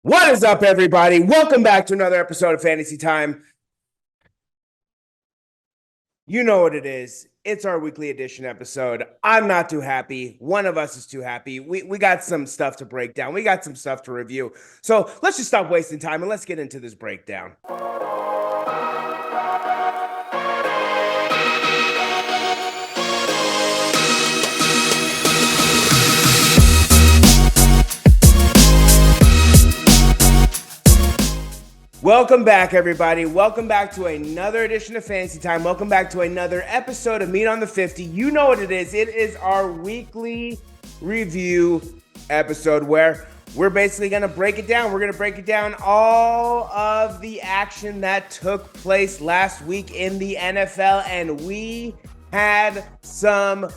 What is up, everybody? Welcome back to another episode of Fantasy Time. You know what it is. It's our weekly edition episode. I'm not too happy. One of us is too happy. We got some stuff to break down. We got some stuff to review. So let's just stop wasting time and let's get into this breakdown. Welcome back, everybody. Welcome back to another edition of Fantasy Time. Welcome back to another episode of Meet on the 50. You know what it is. It is our weekly review episode where we're basically going to break it down. We're going to break it down all of the action that took place last week in the NFL, and we had some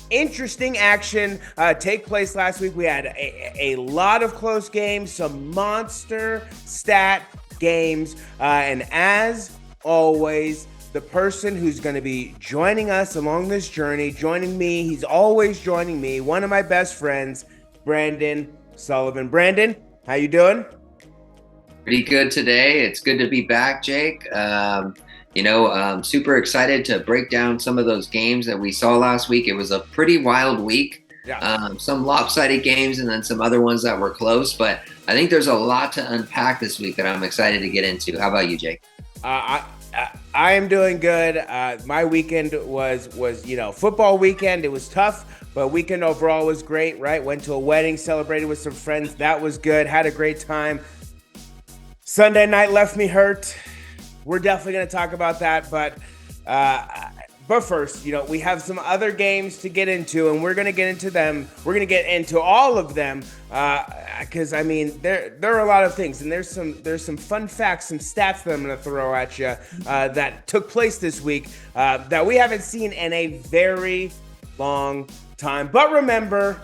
interesting action take place last week. We had a lot of close games, some monster stat games, and as always, the person who's going to be joining us along this journey, joining me, he's always joining me, one of my best friends, Brandon Sullivan. Brandon, how you doing? Pretty good today. It's good to be back, Jake. I'm super excited to break down some of those games that we saw last week. It was a pretty wild week. Yeah. Some lopsided games and then some other ones that were close, but I think there's a lot to unpack this week that I'm excited to get into. How about you, Jake? I am doing good. My weekend was football weekend. It was tough, but weekend overall was great, right? Went to a wedding, celebrated with some friends. That was good. Had a great time. Sunday night left me hurt. We're definitely going to talk about that, but first, we have some other games to get into, and we're going to get into them. We're going to get into all of them because, there are a lot of things, and there's some fun facts, some stats that I'm going to throw at you that took place this week that we haven't seen in a very long time. But remember,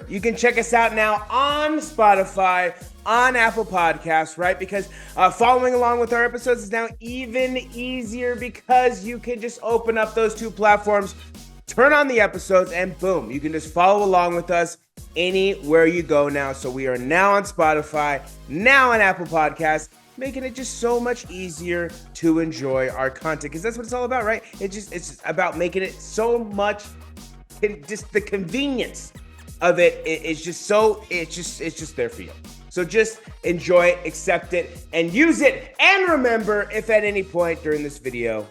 you can check us out now on Spotify, on Apple Podcasts, right? Because following along with our episodes is now even easier because you can just open up those two platforms, turn on the episodes, and boom, you can just follow along with us anywhere you go now. So we are now on Spotify, now on Apple Podcasts, making it just so much easier to enjoy our content, because that's what it's all about, right? It's just about making it so much, just the convenience of it is just it's just there for you. So just enjoy it, accept it, and use it. And remember, if at any point during this video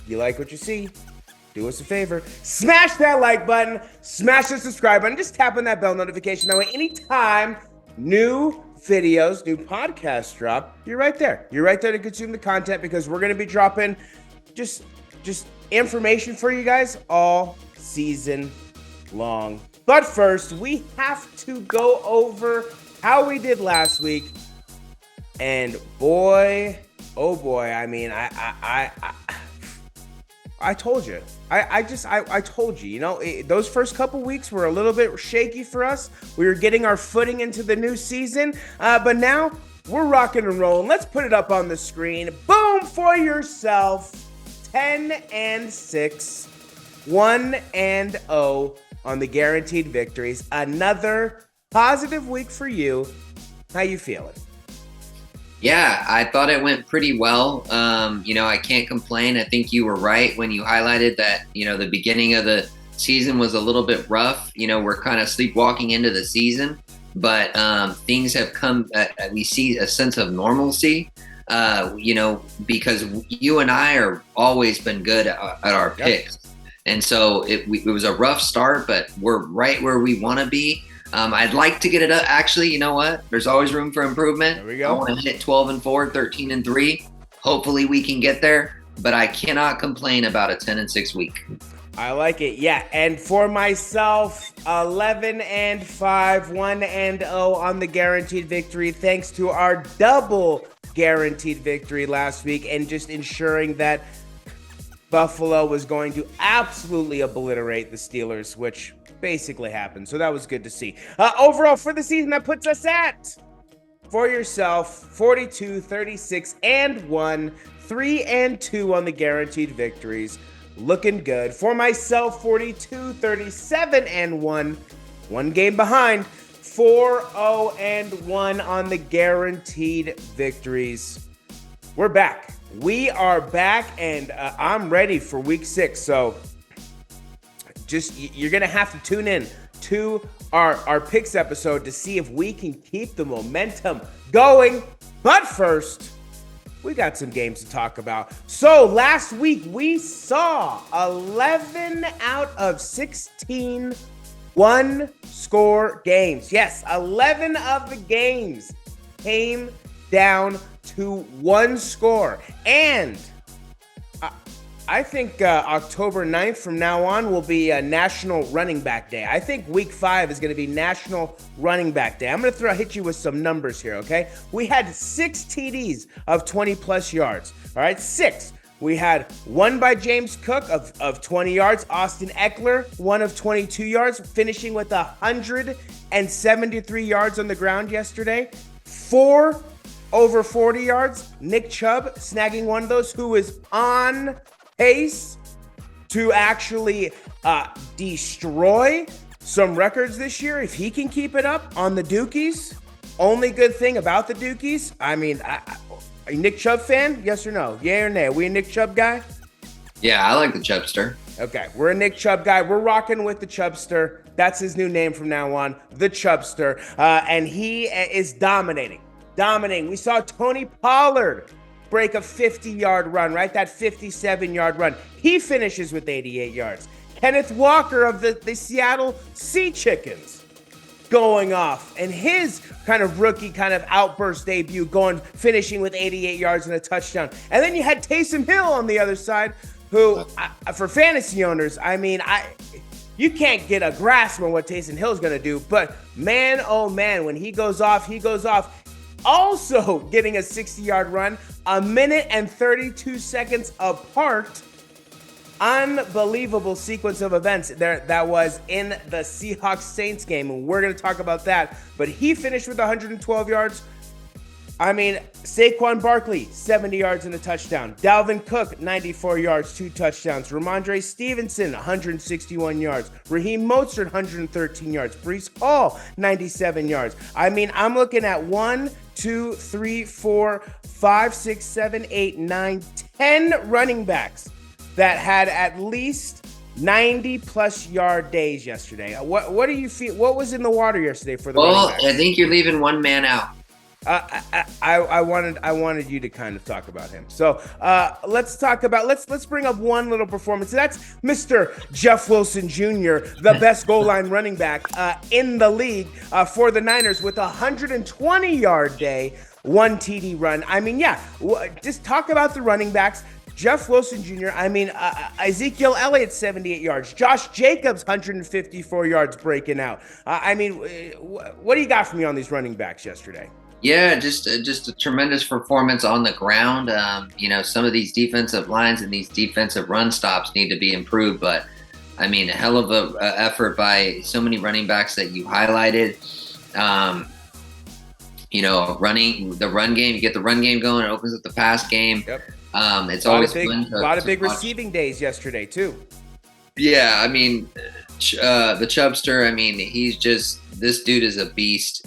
you like what you see, do us a favor, smash that like button, smash the subscribe button, just tap on that bell notification. That way, anytime new videos, new podcasts drop, you're right there. You're right there to consume the content, because we're going to be dropping just information for you guys all season long. But first, we have to go over how we did last week. And boy, oh boy, I told you. I told you, those first couple weeks were a little bit shaky for us. We were getting our footing into the new season. But now we're rocking and rolling. Let's put it up on the screen. Boom for yourself. 10-6, 1-0 on the guaranteed victories. Another positive week for you. How you feeling? Yeah, I thought it went pretty well. I can't complain. I think you were right when you highlighted that, the beginning of the season was a little bit rough. We're kind of sleepwalking into the season, but things have come, we see a sense of normalcy, because you and I are always been good at our picks. And so it was a rough start, but we're right where we want to be. I'd like to get it up. Actually, you know what? There's always room for improvement. There we go. I want to hit 12-4, 13-3. Hopefully we can get there, but I cannot complain about a 10-6 week. I like it. Yeah. And for myself, 11-5, 1-0 on the guaranteed victory, thanks to our double guaranteed victory last week, and just ensuring that Buffalo was going to absolutely obliterate the Steelers, which basically happened. So that was good to see. Overall for the season, that puts us at, for yourself, 42, 36, and 1, 3-2 on the guaranteed victories. Looking good. For myself, 42, 37, and 1, one game behind, 4-0-1 on the guaranteed victories. We're back. We are back, and I'm ready for week 6. So just you're going to have to tune in to our picks episode to see if we can keep the momentum going. But first, we got some games to talk about. So last week we saw 11 out of 16 one-score games. Yes, 11 of the games came down to one score. And I think October 9th from now on will be National Running Back Day. I think week 5 is going to be National Running Back Day. I'm going to hit you with some numbers here, okay? We had 6 TDs of 20-plus yards, all right? 6. We had one by James Cook of 20 yards. Austin Eckler, one of 22 yards, finishing with 173 yards on the ground yesterday. 4 over 40 yards. Nick Chubb snagging one of those, who is on pace to actually destroy some records this year if he can keep it up on the Dukies. Only good thing about the Dukies, I mean, are you a Nick Chubb fan? Yes or no? Yay or nay? Are we a Nick Chubb guy? Yeah, I like the Chubster. Okay, we're a Nick Chubb guy. We're rocking with the Chubster. That's his new name from now on, the Chubster. And he is dominating. We saw Tony Pollard break a 50-yard run, right? That 57-yard run. He finishes with 88 yards. Kenneth Walker of the Seattle Sea Chickens going off, and his kind of rookie kind of outburst debut finishing with 88 yards and a touchdown. And then you had Taysom Hill on the other side, who for fantasy owners, I mean, you can't get a grasp on what Taysom Hill's going to do, but man, oh man, when he goes off. Also getting a 60-yard run, a minute and 32 seconds apart. Unbelievable sequence of events that was in the Seahawks-Saints game, and we're going to talk about that. But he finished with 112 yards. I mean, Saquon Barkley, 70 yards and a touchdown. Dalvin Cook, 94 yards, 2 touchdowns. Ramondre Stevenson, 161 yards. Raheem Mostert, 113 yards. Breece Hall, 97 yards. I mean, I'm looking at 1, 2, 3, 4, 5, 6, 7, 8, 9, 10 running backs that had at least 90-plus yard days yesterday. What do you feel? What was in the water yesterday for the running backs? I think you're leaving one man out. I wanted you to kind of talk about him. So let's bring up one little performance. That's Mr. Jeff Wilson Jr., the best goal line running back in the league for the Niners, with a 120-yard day, 1 TD run. I mean, yeah, just talk about the running backs. Jeff Wilson Jr., I mean, Ezekiel Elliott, 78 yards. Josh Jacobs, 154 yards breaking out. I mean, what do you got for me on these running backs yesterday? Yeah, just a tremendous performance on the ground. Some of these defensive lines and these defensive run stops need to be improved, but I mean, a hell of a effort by so many running backs that you highlighted. Running the run game, you get the run game going, it opens up the pass game. Yep. It's always a lot of big receiving days yesterday too. Yeah, I mean, the Chubster. I mean, this dude is a beast.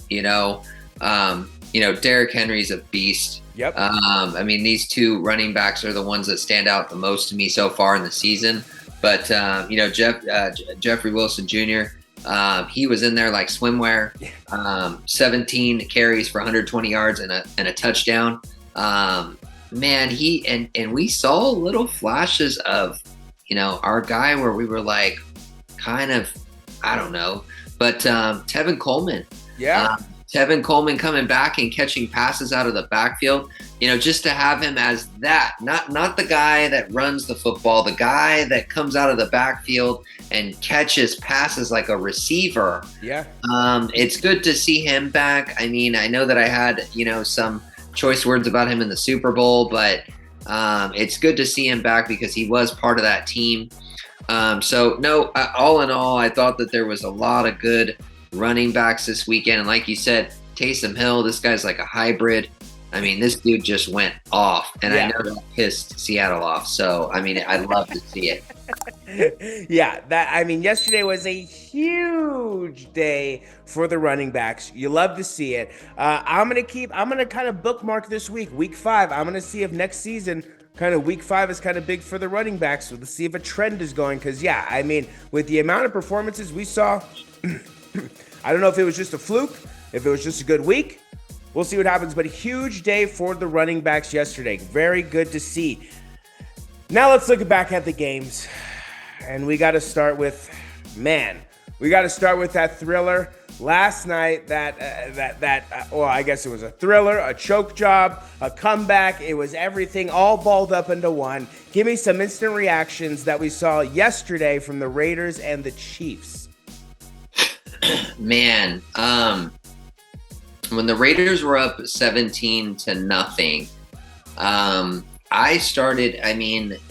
Derrick Henry's a beast. Yep. I mean, these 2 running backs are the ones that stand out the most to me so far in the season. But Jeffrey Wilson Jr. He was in there like swimwear. 17 carries for 120 yards and a touchdown. Man, we saw little flashes of, our guy where we were like, kind of, I don't know, but Tevin Coleman. Yeah. Tevin Coleman coming back and catching passes out of the backfield, just to have him as that, not the guy that runs the football, the guy that comes out of the backfield and catches passes like a receiver. Yeah. It's good to see him back. I mean, I know that I had, some choice words about him in the Super Bowl, but it's good to see him back because he was part of that team. All in all, I thought that there was a lot of good running backs this weekend. And like you said, Taysom Hill, this guy's like a hybrid. I mean, this dude just went off, and I know that pissed Seattle off. So, I mean, I'd love to see it. Yeah, yesterday was a huge day for the running backs. You love to see it. I'm gonna kind of bookmark this week 5. I'm gonna see if next season, kind of week 5 is kind of big for the running backs. So let's see if a trend is going. Because yeah, with the amount of performances we saw, I don't know if it was just a fluke, if it was just a good week. We'll see what happens. But a huge day for the running backs yesterday. Very good to see. Now let's look back at the games. And we got to start with that thriller last night. I guess it was a thriller, a choke job, a comeback. It was everything all balled up into one. Give me some instant reactions that we saw yesterday from the Raiders and the Chiefs. Man, when the Raiders were up 17-0,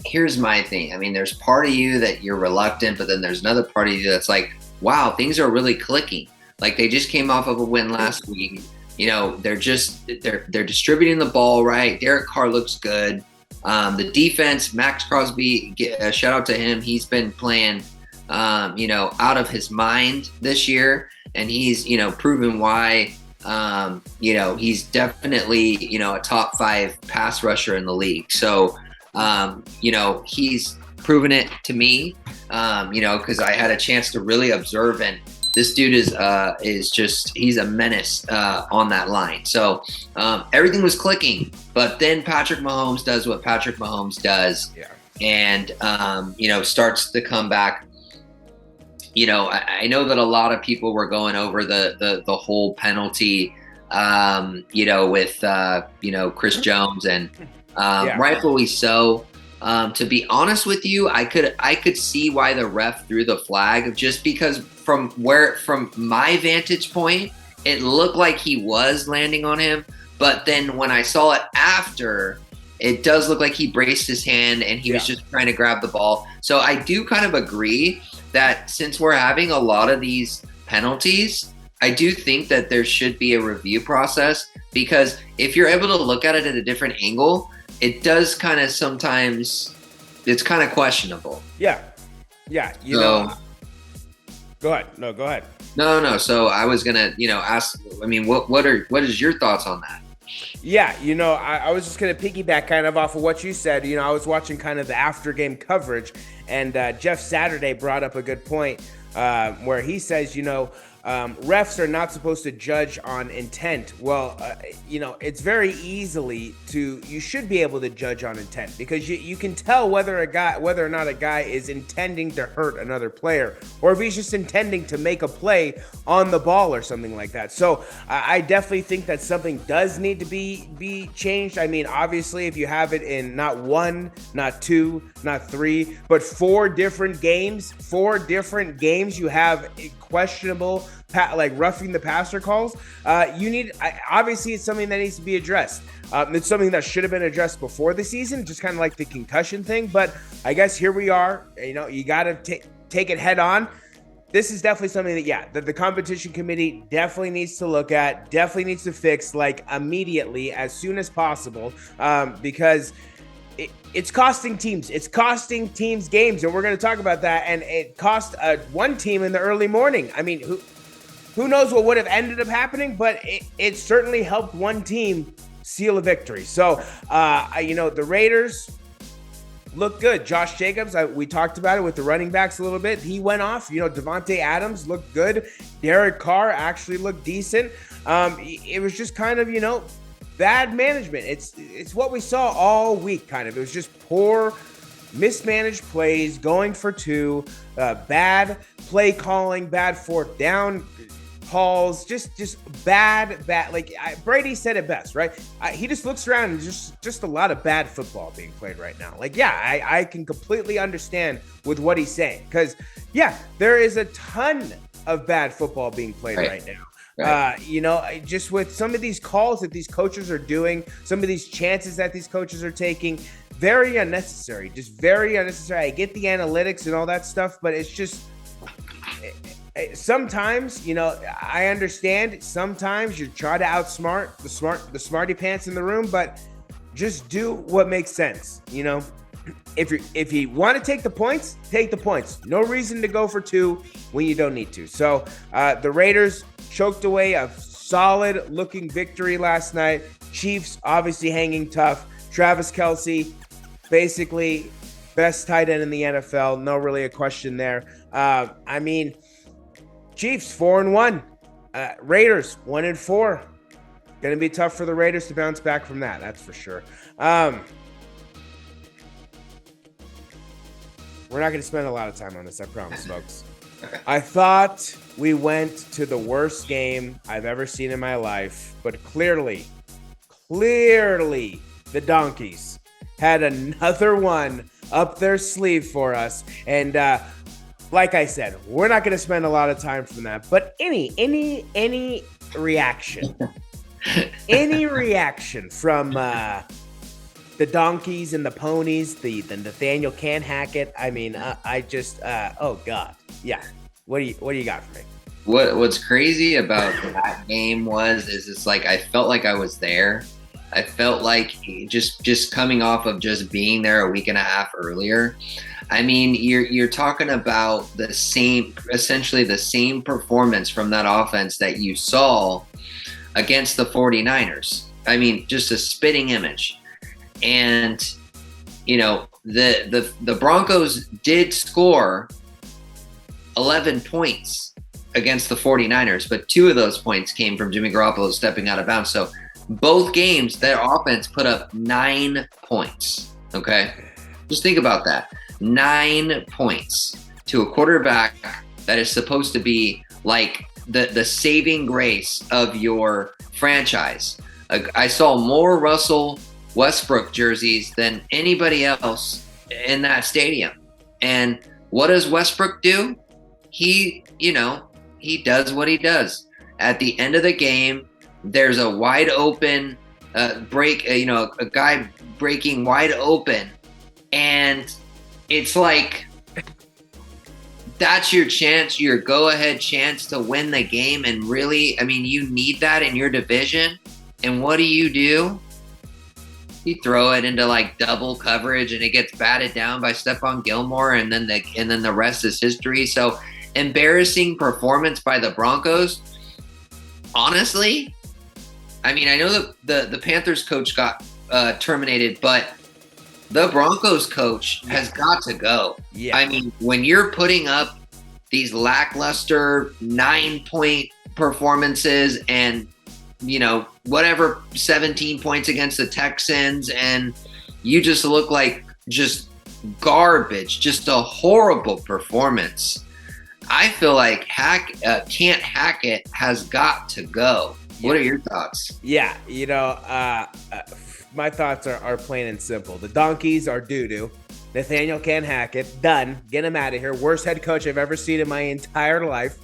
here's my thing. There's part of you that you're reluctant, but then there's another part of you that's like, wow, things are really clicking. Like they just came off of a win last week. They're distributing the ball right. Derek Carr looks good. The defense, Max Crosby, shout out to him. He's been playing, out of his mind this year, and he's, proven why. He's definitely, a top 5 pass rusher in the league. So, he's proven it to me, because I had a chance to really observe, and this dude is he's a menace on that line. So everything was clicking, but then Patrick Mahomes does what Patrick Mahomes does, and starts to come back. I know that a lot of people were going over the whole penalty, with Chris Jones, and rightfully so. To be honest with you, I could see why the ref threw the flag, just because from my vantage point, it looked like he was landing on him. But then when I saw it after, it does look like he braced his hand and he was just trying to grab the ball. So I do kind of agree that since we're having a lot of these penalties, I do think that there should be a review process, because if you're able to look at it at a different angle, it does kind of sometimes, it's kind of questionable. Yeah. Go ahead. No, go ahead. No. So I was going to, ask, what is your thoughts on that? Yeah, I was just going to piggyback kind of off of what you said. I was watching kind of the after game coverage, and Jeff Saturday brought up a good point where he says, refs are not supposed to judge on intent. Well, it's very you should be able to judge on intent, because you can tell whether or not a guy is intending to hurt another player, or if he's just intending to make a play on the ball or something like that. So I definitely think that something does need to be changed. Obviously, if you have it in not 1, not 2, not 3, but 4 different games, you have questionable, like roughing the passer calls. Obviously it's something that needs to be addressed. It's something that should have been addressed before the season, just kind of like the concussion thing. But I guess here we are. You got to take it head on. This is definitely something that the competition committee definitely needs to look at, definitely needs to fix, like immediately, as soon as possible, because it's costing teams. It's costing teams games, and we're going to talk about that. And it cost one team in the early morning. Who knows what would have ended up happening, but it certainly helped one team seal a victory. So, the Raiders look good. Josh Jacobs, we talked about it with the running backs a little bit. He went off. Devontae Adams looked good. Derek Carr actually looked decent. It was just kind of, bad management. It's what we saw all week, kind of. It was just poor, mismanaged plays, going for 2, bad play calling, bad 4th down calls, just bad. Like Brady said it best, right? He just looks around and just a lot of bad football being played right now. Like, I can completely understand with what he's saying, because there is a ton of bad football being played right now. Right. Just with some of these calls that these coaches are doing, some of these chances that these coaches are taking, very unnecessary, just very unnecessary. I get the analytics and all that stuff, but it's just sometimes, I understand sometimes you try to outsmart the smarty pants in the room, but just do what makes sense, if you want to take the points, take the points. No reason to go for 2 when you don't need to. So the Raiders choked away a solid looking victory last night. Chiefs obviously hanging tough. Travis Kelce, basically best tight end in the NFL. No really a question there. I mean, Chiefs 4-1. Raiders 1-4. Going to be tough for the Raiders to bounce back from that. That's for sure. We're not going to spend a lot of time on this, I promise, folks. I thought we went to the worst game I've ever seen in my life, but clearly, the Donkeys had another one up their sleeve for us. And like I said, we're not going to spend a lot of time from that. But any reaction, any reaction from the Donkeys and the Ponies, the Nathaniel Can't Hack It. I mean, I just, oh God, yeah. What do you got for me? What's crazy about that game is it's like I felt like I was there. I felt like just coming off of just being there a week and a half earlier. I mean, you're talking about essentially the same performance from that offense that you saw against the 49ers. I mean, just a spitting image. And, you know, the Broncos did score 11 points against the 49ers, but 2 of those points came from Jimmy Garoppolo stepping out of bounds. So both games, their offense put up 9 points. Okay. Just think about that. 9 points to a quarterback that is supposed to be like the saving grace of your franchise. I saw more Russell Westbrook jerseys than anybody else in that stadium. And what does Westbrook do? He does what he does. At the end of the game, there's a wide open break, a guy breaking wide open. And it's like, that's your chance, your go-ahead chance to win the game. And really, I mean, you need that in your division. And what do? You throw it into like double coverage and it gets batted down by Stephon Gilmore, and then the rest is history. So embarrassing performance by the Broncos. Honestly, I mean, I know the Panthers coach got terminated, but the Broncos coach has got to go. Yeah. I mean, when you're putting up these lackluster 9-point performances and, you know, whatever, 17 points against the Texans, and you just look like just garbage, just a horrible performance. I feel like Can't Hack It has got to go. Yeah. What are your thoughts? Yeah, my thoughts are plain and simple. The Donkeys are doo-doo. Nathaniel Can't Hack It. Done. Get him out of here. Worst head coach I've ever seen in my entire life.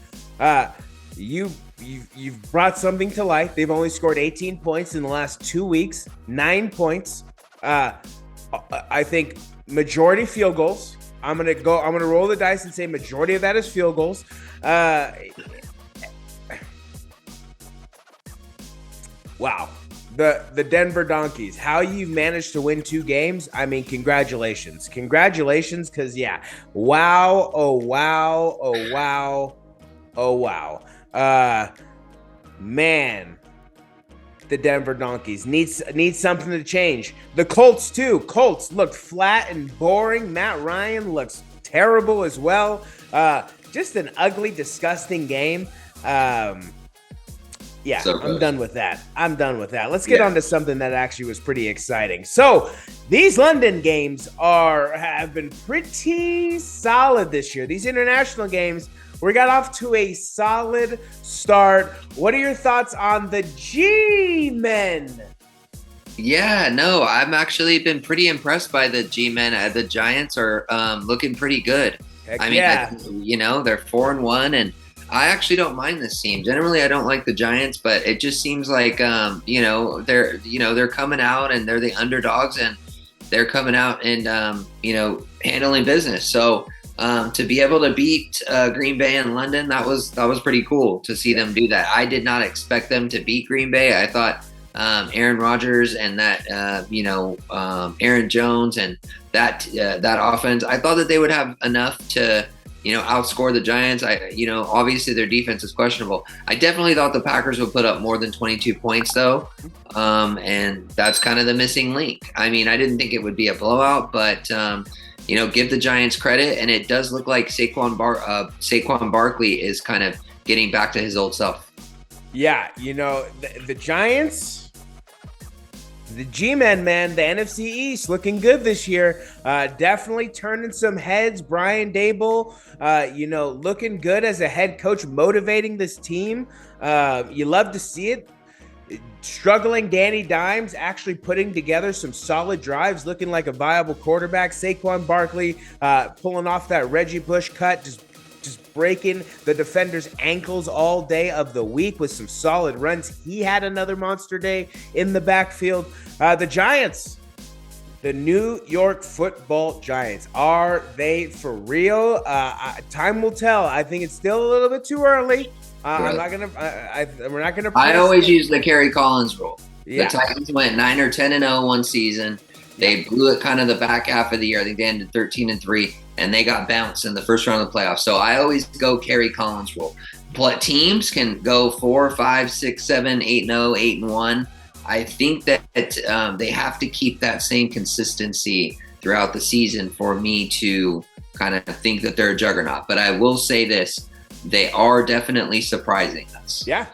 You've brought something to life. They've only scored 18 points in the last 2 weeks. 9 points. I think majority field goals. I'm gonna roll the dice and say majority of that is field goals. Wow. The Denver Donkeys, how you've managed to win 2 games, I mean, congratulations. Congratulations, because, yeah, wow, oh, wow, oh, wow, oh, wow. Man, the Denver Donkeys needs something to change. The Colts, too. Colts looked flat and boring. Matt Ryan looks terrible as well. Just an ugly, disgusting game. Yeah, so I'm done with that. Let's get on to something that actually was pretty exciting. So these London games have been pretty solid this year. These international games, we got off to a solid start. What are your thoughts on the G-Men? Yeah, no, I've actually been pretty impressed by the G-Men. The Giants are looking pretty good. Heck, I mean, yeah. They're 4-1, and I actually don't mind this team. Generally, I don't like the Giants, but it just seems like they're coming out and they're the underdogs, and they're coming out and handling business. So to be able to beat Green Bay in London, that was pretty cool to see them do that. I did not expect them to beat Green Bay. I thought Aaron Rodgers and that Aaron Jones and that offense, I thought that they would have enough to outscore the Giants. Obviously their defense is questionable. I definitely thought the Packers would put up more than 22 points though. And that's kind of the missing link. I mean, I didn't think it would be a blowout, but give the Giants credit, and it does look like Saquon Barkley is kind of getting back to his old self. Yeah, the Giants, the G-Men, man, the NFC East looking good this year. Definitely turning some heads. Brian Daboll, looking good as a head coach, motivating this team. You love to see it. Struggling Danny Dimes actually putting together some solid drives, looking like a viable quarterback. Saquon Barkley pulling off that Reggie Bush cut, just breaking the defender's ankles all day of the week with some solid runs. He had another monster day in the backfield. The Giants, the New York Football Giants, are they for real? Time will tell. I think it's still a little bit too early. We're not gonna. I always use the Kerry Collins rule. Yeah. The Titans went 9 or 10-0 one season. They blew it kind of the back half of the year. I think they ended 13-3, and they got bounced in the first round of the playoffs. So I always go Kerry Collins rule. But teams can go 4, 5, 6, 7, 8-0, 8-1. I think that they have to keep that same consistency throughout the season for me to kind of think that they're a juggernaut. But I will say this. They are definitely surprising us. Yeah,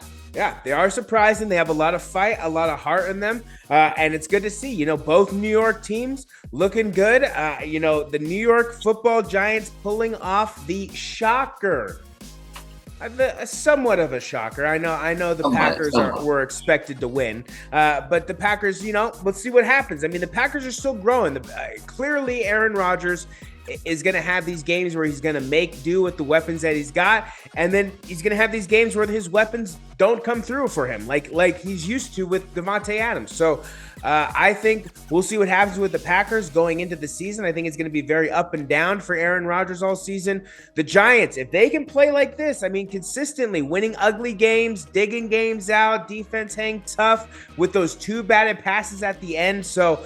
they are surprising. They have a lot of fight, a lot of heart in them, and it's good to see. Both New York teams looking good. The New York Football Giants pulling off the shocker, somewhat of a shocker. I know the Packers were expected to win, but the Packers, let's see what happens. I mean, the Packers are still growing. Clearly, Aaron Rodgers is going to have these games where he's going to make do with the weapons that he's got, and then he's going to have these games where his weapons don't come through for him, like he's used to with Devontae Adams. So I think we'll see what happens with the Packers going into the season. I think it's going to be very up and down for Aaron Rodgers all season. The Giants, if they can play like this, I mean, consistently winning ugly games, digging games out, defense hang tough with those two batted passes at the end. So,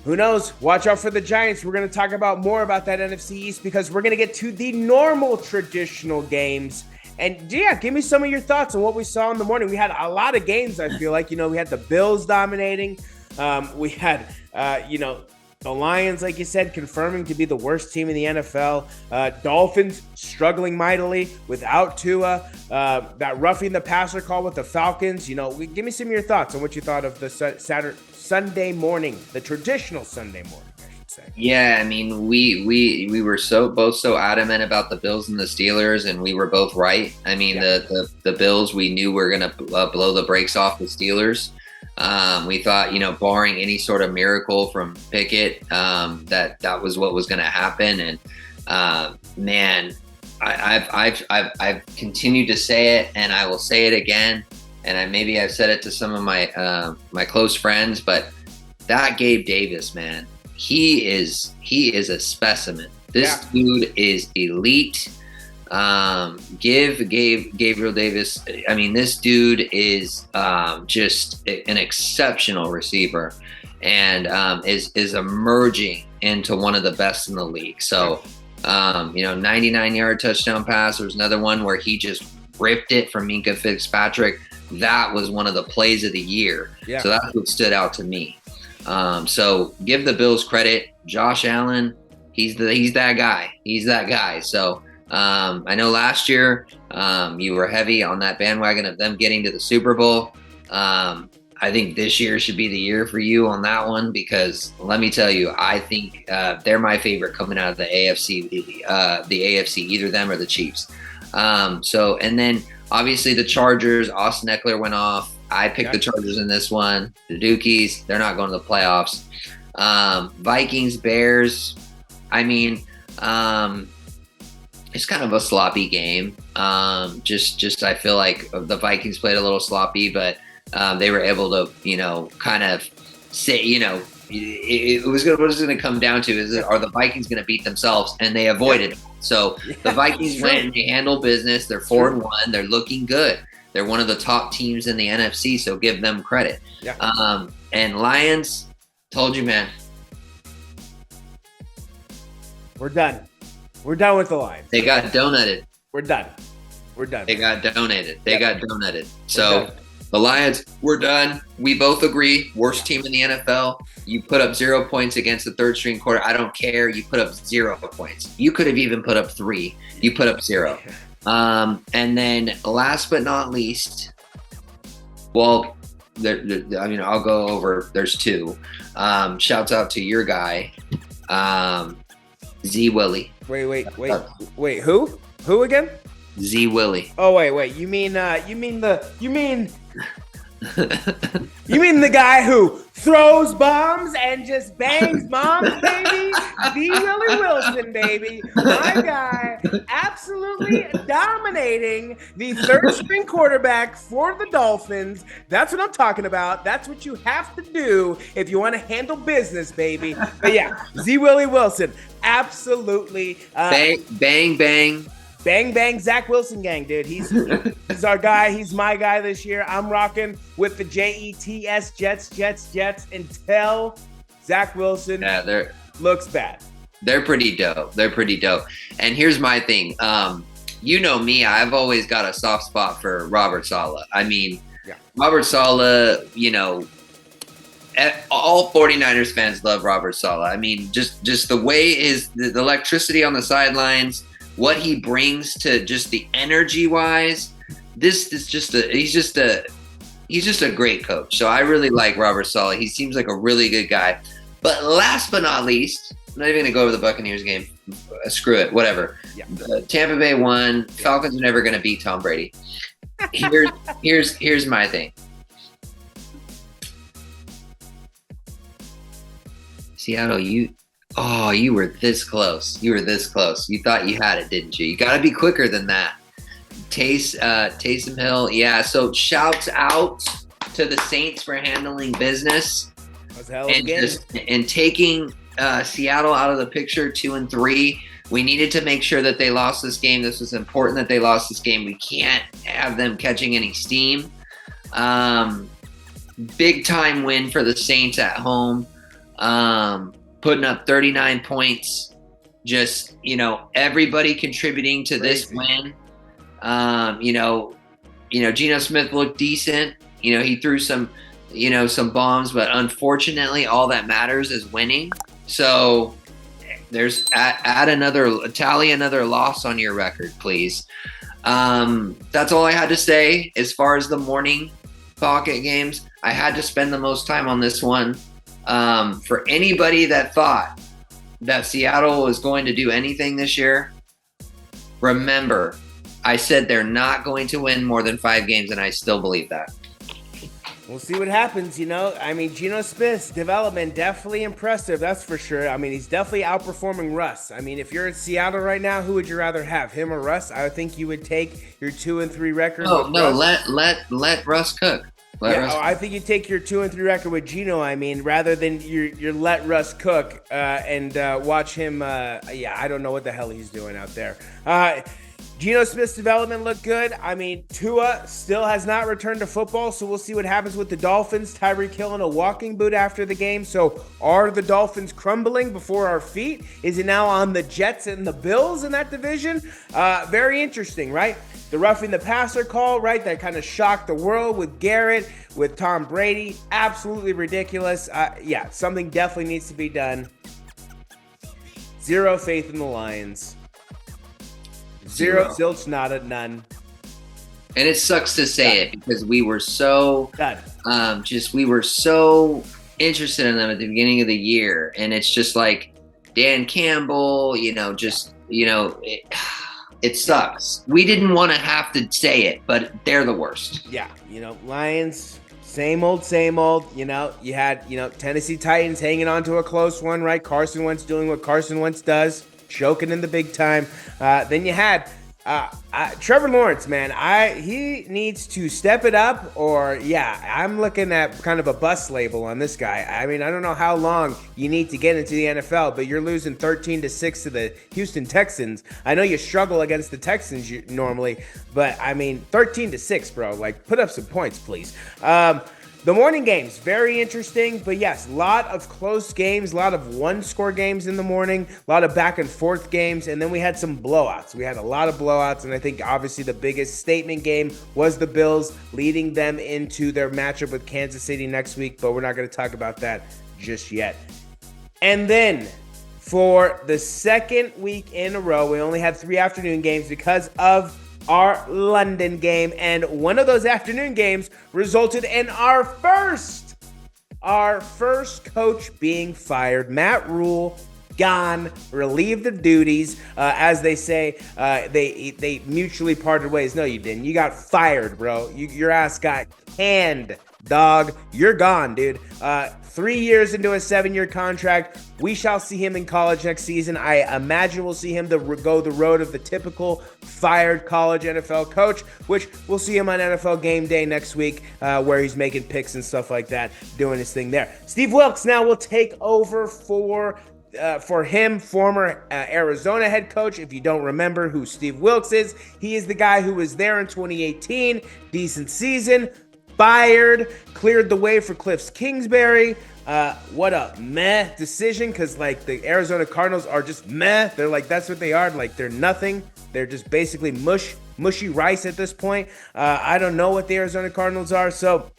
who knows? Watch out for the Giants. We're going to talk about more about that NFC East because we're going to get to the normal traditional games. And yeah, give me some of your thoughts on what we saw in the morning. We had a lot of games, I feel like. We had the Bills dominating. We had, the Lions, like you said, confirming to be the worst team in the NFL. Dolphins struggling mightily without Tua. That roughing the passer call with the Falcons. Give me some of your thoughts on what you thought of the Sunday morning, the traditional Sunday morning, I should say. Yeah, I mean, we were both so adamant about the Bills and the Steelers, and we were both right. I mean, the Bills, we knew we were going to blow the brakes off the Steelers. We thought, barring any sort of miracle from Pickett, that was what was going to happen. And man, I've continued to say it, and I will say it again. And I've said it to some of my close friends, but that Gabe Davis, man, he is a specimen. This dude is elite. Give Gabriel Davis. I mean, this dude is just an exceptional receiver, and is emerging into one of the best in the league. So, 99-yard touchdown pass. There's another one where he just ripped it from Minka Fitzpatrick. That was one of the plays of the year. Yeah. So that's what stood out to me. So give the Bills credit. Josh Allen, he's that guy. He's that guy. So I know last year you were heavy on that bandwagon of them getting to the Super Bowl. I think this year should be the year for you on that one, because let me tell you, I think they're my favorite coming out of the AFC, either them or the Chiefs. And then obviously the Chargers, Austin Eckler went off. I picked the Chargers in this one. The Dukies, they're not going to the playoffs. Vikings, Bears, I mean, it's kind of a sloppy game. Just I feel like the Vikings played a little sloppy, but they were able to, kind of say, it was what it was going to come down to are the Vikings going to beat themselves? And they avoided it. So the Vikings went and they handled business. They're 4-1. They're looking good. They're one of the top teams in the NFC, so give them credit. Yeah. And Lions, told you, man. We're done. We're done with the Lions. They got donutted. We're done. They got donated. So the Lions, we're done. We both agree. Worst team in the NFL. You put up 0 points against the third string quarter. I don't care. You put up 0 points. You could have even put up 3. You put up 0. And then last but not least, well, I'll go over. There's 2. Shouts out to your guy, Z Willie. Wait. Who again? Z Willie. Oh wait. You mean the guy who throws bombs and just bangs moms, baby? Z Willie Wilson, baby. My guy, absolutely dominating the third string quarterback for the Dolphins. That's what I'm talking about. That's what you have to do if you want to handle business, baby. But yeah, Z Willie Wilson, absolutely. Bang. Bang, bang, Zach Wilson gang, dude. He's our guy. He's my guy this year. I'm rocking with the Jets, Jets, until Zach Wilson looks bad. They're pretty dope. And here's my thing. You know me. I've always got a soft spot for Robert Saleh. I mean, Robert Saleh, all 49ers fans love Robert Saleh. I mean, just the way the electricity on the sidelines, what he brings to just the energy wise, he's just a great coach. So I really like Robert Saleh. He seems like a really good guy. But last but not least, I'm not even going to go over the Buccaneers game. Screw it, whatever. Yeah. Tampa Bay won. Falcons are never going to beat Tom Brady. Here's my thing. Seattle, you were this close. You thought you had it, didn't you? You got to be quicker than that. Taysom Hill. Yeah, so shouts out to the Saints for handling business and taking Seattle out of the picture 2-3. We needed to make sure that they lost this game. This was important that they lost this game. We can't have them catching any steam. Big time win for the Saints at home. Putting up 39 points, just, everybody contributing to this win. Geno Smith looked decent. He threw some bombs, but unfortunately all that matters is winning. So there's tally another loss on your record, please. That's all I had to say as far as the morning pocket games. I had to spend the most time on this one. For anybody that thought that Seattle was going to do anything this year, remember, I said they're not going to win more than 5 games, and I still believe that. We'll see what happens, Geno Smith's development, definitely impressive, that's for sure. I mean, he's definitely outperforming Russ. I mean, if you're in Seattle right now, who would you rather have, him or Russ? I would think you would take your 2-3 record. Let Russ cook. I think you take your 2-3 record with Geno. I mean, rather than you let Russ cook and watch him. I don't know what the hell he's doing out there. Geno Smith's development looked good. I mean, Tua still has not returned to football, so we'll see what happens with the Dolphins. Tyreek Hill in a walking boot after the game. So are the Dolphins crumbling before our feet? Is it now on the Jets and the Bills in that division? Very interesting, right? The roughing the passer call, right? That kind of shocked the world with Garrett, with Tom Brady. Absolutely ridiculous. Something definitely needs to be done. Zero faith in the Lions. Zero, zilch, nada, none. And it sucks to say it because we were so interested in them at the beginning of the year, and it's just like Dan Campbell, it sucks. We didn't want to have to say it, but they're the worst. Yeah, Lions, same old. You had Tennessee Titans hanging on to a close one, right? Carson Wentz doing what Carson Wentz does. Choking in the big time. Then you had Trevor Lawrence, man, he needs to step it up, or I'm looking at kind of a bust label on this guy. I mean, I don't know how long you need to get into the NFL, but you're losing 13-6 to the Houston Texans. I know you struggle against the Texans normally, but I mean, 13-6, bro. Like, put up some points, please. The morning games, very interesting, but yes, a lot of close games, a lot of one-score games in the morning, a lot of back-and-forth games, and then we had some blowouts. We had a lot of blowouts, and I think obviously the biggest statement game was the Bills, leading them into their matchup with Kansas City next week, but we're not going to talk about that just yet. And then for the second week in a row, we only had 3 afternoon games because of our London game, and one of those afternoon games resulted in our first coach being fired. Matt Rule gone, relieved of duties, as they say. They mutually parted ways. No, you didn't. You got fired, bro. Your ass got canned, dog. You're gone, dude. 3 years into a 7-year contract. We shall see him in college next season. I imagine we'll see him go the road of the typical fired college NFL coach, which we'll see him on NFL Game Day next week, where he's making picks and stuff like that, doing his thing there. Steve Wilkes now will take over for him, former Arizona head coach. If you don't remember who Steve Wilkes is, he is the guy who was there in 2018, decent season, fired, cleared the way for Cliff Kingsbury. What a meh decision, because like the Arizona Cardinals are just meh. They're like, that's what they are. Like, they're nothing. They're just basically mushy rice at this point. I don't know what the Arizona Cardinals are, so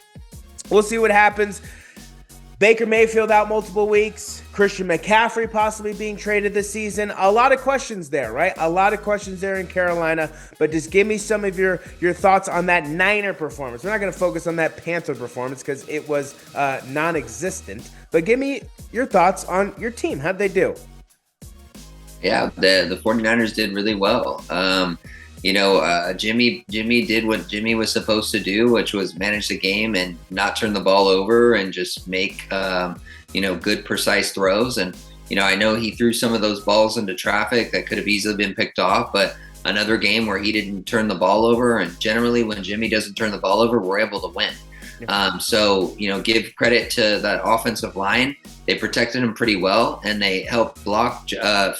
we'll see what happens. Baker Mayfield out multiple weeks. Christian McCaffrey possibly being traded this season. A lot of questions there, right? A lot of questions there in Carolina. But just give me some of your thoughts on that Niner performance. We're not going to focus on that Panther performance because it was non-existent. But give me your thoughts on your team. How'd they do? Yeah, the 49ers did really well. Jimmy did what Jimmy was supposed to do, which was manage the game and not turn the ball over and just make, good, precise throws. And, I know he threw some of those balls into traffic that could have easily been picked off, but another game where he didn't turn the ball over. And generally when Jimmy doesn't turn the ball over, we're able to win. Give credit to that offensive line. They protected him pretty well, and they helped block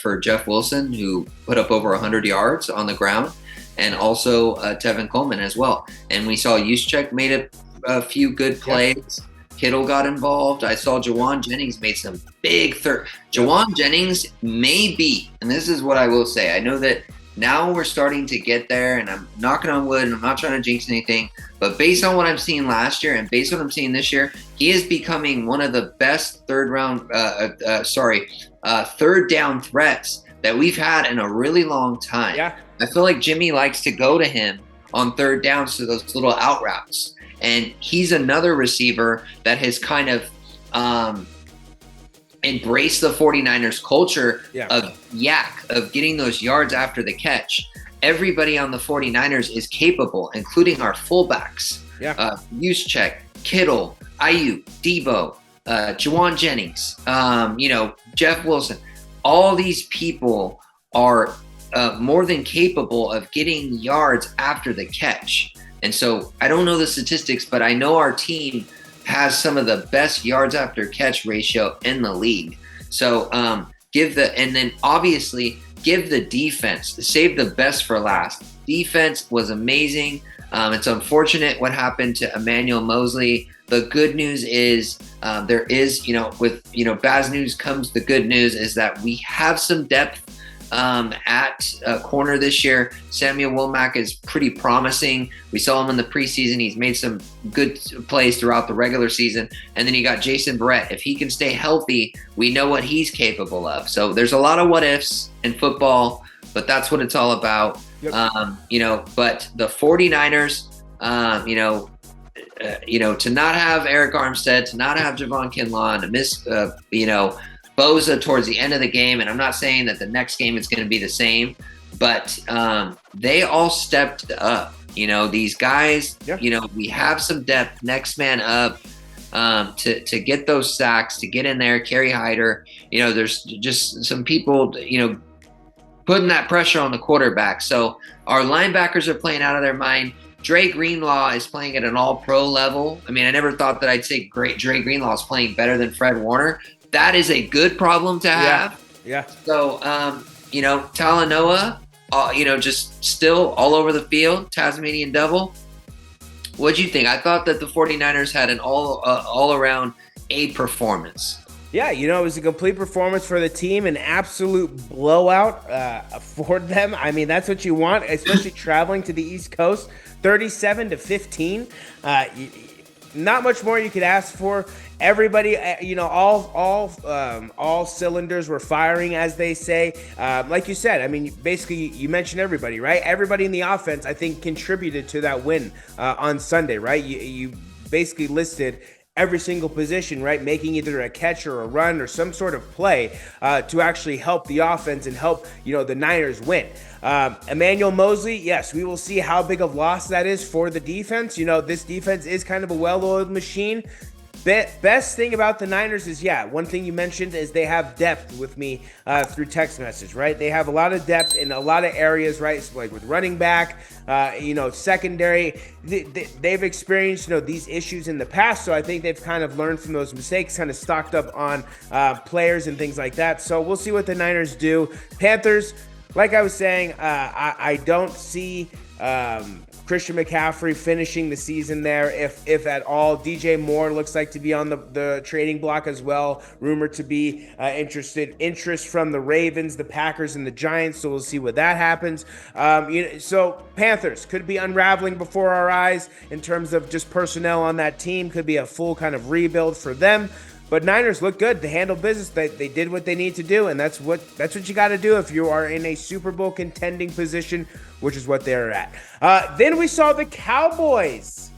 for Jeff Wilson, who put up over 100 yards on the ground, and also Tevin Coleman as well. And we saw Juszczyk made a few good plays. Yeah. Kittle got involved. I saw Jawan Jennings made some big Jawan Jennings may be, and this is what I will say, I know that now we're starting to get there, and I'm knocking on wood, and I'm not trying to jinx anything, but based on what I'm seeing last year and based on what I'm seeing this year, he is becoming one of the best third down threats that we've had in a really long time. Yeah. I feel like Jimmy likes to go to him on third downs to those little out routes. And he's another receiver that has kind of embraced the 49ers culture of getting those yards after the catch. Everybody on the 49ers is capable, including our fullbacks. Juszczyk, Kittle, Ayuk, Debo, Jawan Jennings, Jeff Wilson. All these people are more than capable of getting yards after the catch. And so I don't know the statistics, but I know our team has some of the best yards after catch ratio in the league. So give the defense, save the best for last. Defense was amazing. It's unfortunate what happened to Emmanuel Mosley. The good news is there is, with bad news comes the good news, is that we have some depth at corner this year. Samuel Womack is pretty promising. We saw him in the preseason. He's made some good plays throughout the regular season. And then you got Jason Barrett. If he can stay healthy, we know what he's capable of. So there's a lot of what ifs in football, but that's what it's all about. Yep. But the 49ers, to not have Eric Armstead, to not have Javon Kinlaw, to miss, Bosa towards the end of the game, and I'm not saying that the next game is going to be the same, but they all stepped up. These guys, we have some depth, next man up to get those sacks, to get in there, Kerry Hyder. There's just some people, putting that pressure on the quarterback. So our linebackers are playing out of their mind. Dre Greenlaw is playing at an all-pro level. I mean, I never thought that I'd say Dre Greenlaw is playing better than Fred Warner. That is a good problem to have. Yeah. So, Talanoa, just still all over the field, Tasmanian devil. What'd you think? I thought that the 49ers had an all-around A performance. Yeah, it was a complete performance for the team, an absolute blowout for them. I mean, that's what you want, especially traveling to the East Coast, 37-15. Not much more you could ask for. Everybody, all cylinders were firing, as they say. Like you said, I mean, basically, you mentioned everybody, right? Everybody in the offense, I think, contributed to that win on Sunday, right? You basically listed every single position, right? Making either a catch or a run or some sort of play to actually help the offense and help, the Niners win. Emmanuel Mosley, yes, we will see how big of loss that is for the defense. This defense is kind of a well-oiled machine. Best thing about the Niners is, one thing you mentioned is they have depth with me through text message, right? They have a lot of depth in a lot of areas, right? So like with running back, secondary, they've experienced, these issues in the past. So I think they've kind of learned from those mistakes, kind of stocked up on players and things like that. So we'll see what the Niners do. Panthers, like I was saying, I don't see Christian McCaffrey finishing the season there, if at all. DJ Moore looks like to be on the trading block as well. Rumored to be interest from the Ravens, the Packers, and the Giants. So we'll see what that happens. So Panthers could be unraveling before our eyes in terms of just personnel on that team. Could be a full kind of rebuild for them. But Niners look good. They handle business. They did what they need to do, and that's what you got to do if you are in a Super Bowl contending position, which is what they're at. Then we saw the Cowboys.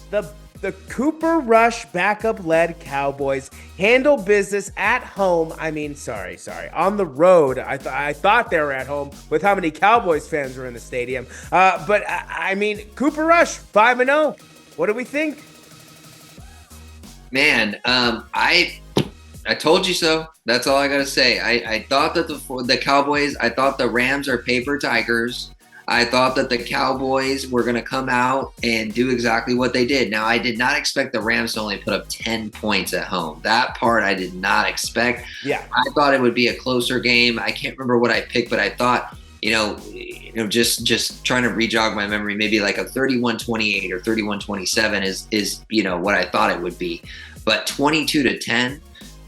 The Cooper Rush backup-led Cowboys handle business at home. I mean, sorry, on the road. I thought they were at home with how many Cowboys fans were in the stadium. But I mean, Cooper Rush 5-0. What do we think? Man, I told you so. That's all I gotta say. I thought that the Cowboys, I thought the Rams are paper tigers. I thought that the Cowboys were gonna come out and do exactly what they did. Now, I did not expect the Rams to only put up 10 points at home. That part I did not expect. Yeah, I thought it would be a closer game. I can't remember what I picked, but I thought, just trying to re-jog my memory, maybe like a 31-28 or 31-27 is what I thought it would be. But 22-10,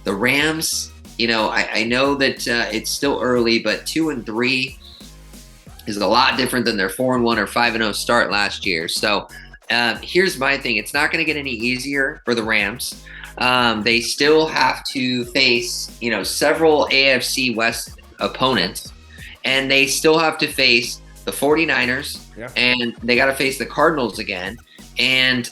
the Rams, I know that it's still early, but 2-3 is a lot different than their 4-1 or 5-0 start last year. So here's my thing. It's not going to get any easier for the Rams. They still have to face, several AFC West opponents. And they still have to face the 49ers, and they got to face the Cardinals again. And,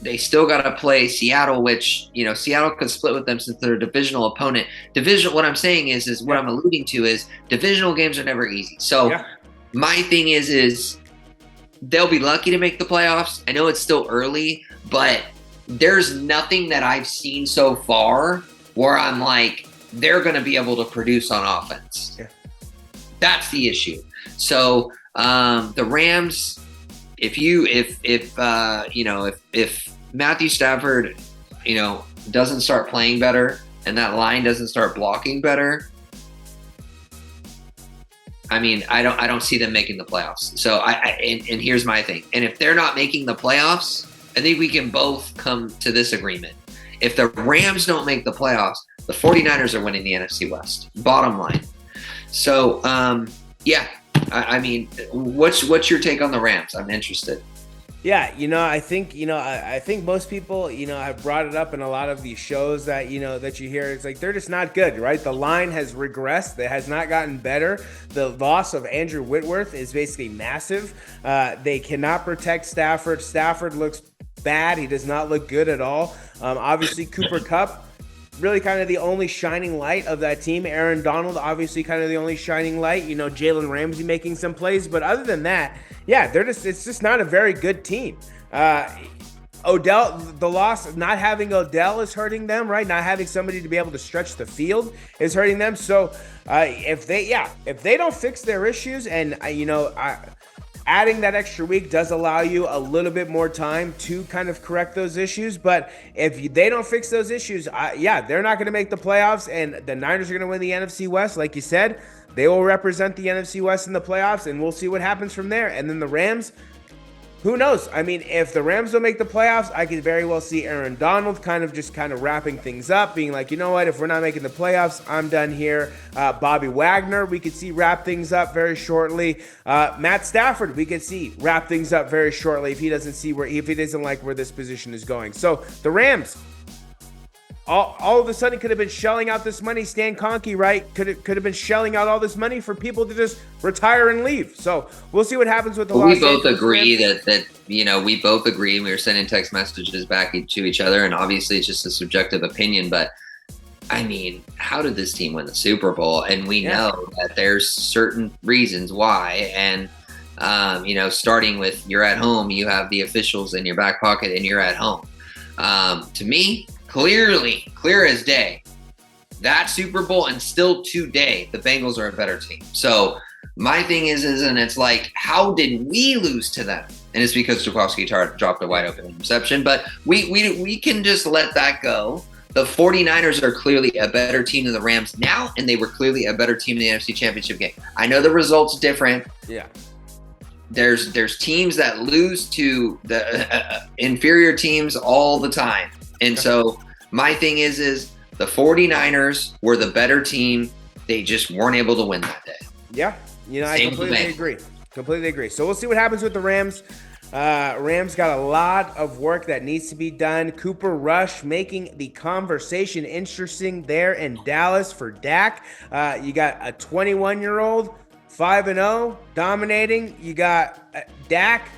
they still got to play Seattle, which, Seattle could split with them since they're a divisional opponent. What I'm saying is what I'm alluding to is divisional games are never easy. So my thing is they'll be lucky to make the playoffs. I know it's still early, but there's nothing that I've seen so far where I'm like, they're going to be able to produce on offense. Yeah. That's the issue. So the Rams, if Matthew Stafford, doesn't start playing better and that line doesn't start blocking better, I mean, I don't see them making the playoffs. So and here's my thing. And if they're not making the playoffs, I think we can both come to this agreement. If the Rams don't make the playoffs, the 49ers are winning the NFC West. Bottom line. So, I mean, what's your take on the Rams? I'm interested. Yeah, I think most people, have brought it up in a lot of these shows that, that you hear. It's like they're just not good, right? The line has regressed. It has not gotten better. The loss of Andrew Whitworth is basically massive. They cannot protect Stafford. Stafford looks bad. He does not look good at all. Obviously, Cooper Kupp, really kind of the only shining light of that team. Aaron Donald, obviously kind of the only shining light. Jalen Ramsey making some plays. But other than that, it's just not a very good team. Odell, the loss, not having Odell is hurting them, right? Not having somebody to be able to stretch the field is hurting them. So if they don't fix their issues, and adding that extra week does allow you a little bit more time to kind of correct those issues. But if they don't fix those issues, they're not going to make the playoffs, and the Niners are going to win the NFC West, like you said. They will represent the NFC West in the playoffs, and we'll see what happens from there. And then the Rams. Who knows? I mean, if the Rams don't make the playoffs, I could very well see Aaron Donald kind of wrapping things up, being like, you know what, if we're not making the playoffs, I'm done here. Bobby Wagner, we could see wrap things up very shortly. Matt Stafford, we could see wrap things up very shortly if he doesn't like where this position is going. So the Rams, all of a sudden could have been shelling out this money. Stan Kroenke, right? Could have been shelling out all this money for people to just retire and leave. So we'll see what happens with the Los We both Angeles agree Rams. that we both agree. We were sending text messages back to each other, and obviously it's just a subjective opinion. But I mean, how did this team win the Super Bowl? And we know that there's certain reasons why. And starting with you're at home, you have the officials in your back pocket, and you're at home. To me, clear as day, that Super Bowl, and still today, the Bengals are a better team. So my thing is, and it's like, how did we lose to them? And it's because Jaworski dropped a wide open interception, but we can just let that go. The 49ers are clearly a better team than the Rams now, and they were clearly a better team in the NFC Championship game. I know the result's different. Yeah. There's teams that lose to the inferior teams all the time. And so my thing is the 49ers were the better team. They just weren't able to win that day. Yeah. I completely agree. So we'll see what happens with the Rams. Rams got a lot of work that needs to be done. Cooper Rush making the conversation interesting there in Dallas for Dak. You got a 21-year-old, 5-0, dominating. You got Dak.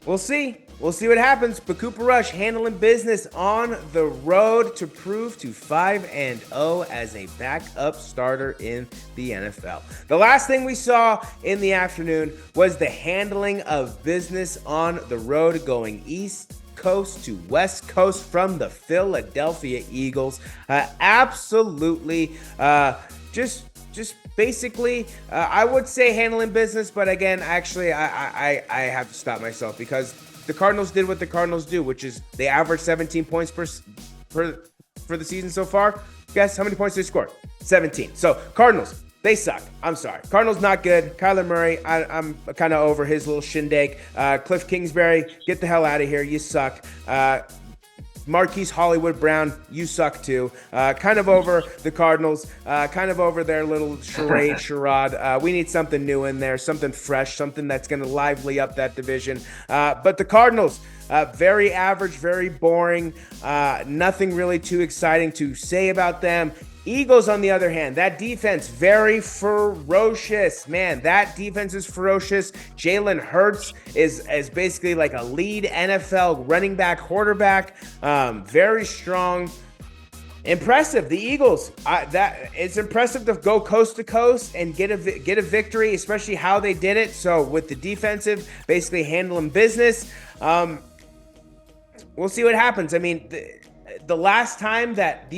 We'll see. We'll see what happens, but Cooper Rush handling business on the road to prove to 5-0 as a backup starter in the NFL. The last thing we saw in the afternoon was the handling of business on the road going East Coast to West Coast from the Philadelphia Eagles. Absolutely just basically, I would say handling business, but again, actually, I have to stop myself because the Cardinals did what the Cardinals do, which is they average 17 points for the season so far. Guess how many points they scored? 17. So Cardinals, they suck. I'm sorry. Cardinals not good. Kyler Murray, I'm kind of over his little shindig. Cliff Kingsbury, get the hell out of here. You suck. Marquise Hollywood Brown, you suck too. Kind of over the Cardinals, kind of over their little charade. We need something new in there, something fresh, something that's going to lively up that division. But the Cardinals, very average, very boring. Nothing really too exciting to say about them. Eagles, on the other hand, that defense, very ferocious. Man, that defense is ferocious. Jalen Hurts is basically like a lead NFL running back, quarterback. Very strong. Impressive. The Eagles, it's impressive to go coast to coast and get a victory, especially how they did it. So with the defensive, basically handling business. We'll see what happens. I mean, the last time that